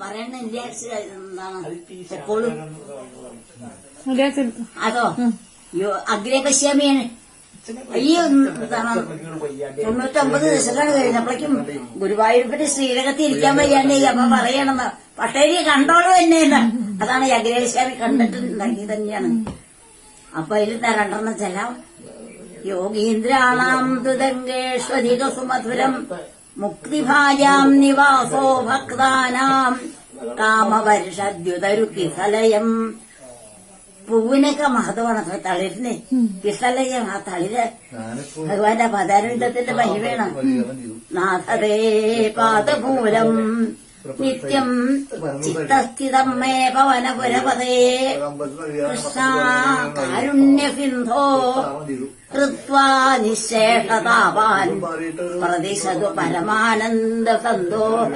പറയണ എന്താണ് എപ്പോഴും അതോ അഗ്രപശ്യാമിയാണ്. ഈ 99 ദിവസങ്ങൾ കഴിഞ്ഞപ്പോഴേക്കും ഗുരുവായൂരപ്പന്റെ ശ്രീരകത്തിൽ ഇരിക്കാൻ വയ്യാണ്ടേ. അപ്പൊ പറയണെന്ന് പട്ടേരി കണ്ടോളൂ എന്നെ. അതാണ് ഈ അഗ്രപശ്യാമി കണ്ടിട്ടുണ്ടാക്കി തന്നെയാണ്. അപ്പൊ അതിൽ രണ്ടെണ്ണം ചെല്ലാം. യോഗീന്ദ്രാണാം തുതങ്കേഷ്വധിക സുമധുരം മുക്തിഭാജാം നിവാസോ ഭക്താനാം കാമവർഷദ്യുതരു കിസലയം. പൂവിനൊക്കെ മഹത്വമാണ് തളിരിന്. കിസലയം ആ തളിര് ഭഗവാന്റെ പദാരവിന്ദത്തിന്റെ മഹിമയാണ്. നാഥതേ പാദമൂലം നിത്യം ചിത്തസ്ഥിതം മേ പവനപുരപദേ കൃഷ്ണ കാരുണ്യസിന്ധോ കൃത്വാ നിശേഷതാവാൻ പ്രതിശതു പരമാനന്ദ സന്തോഷ.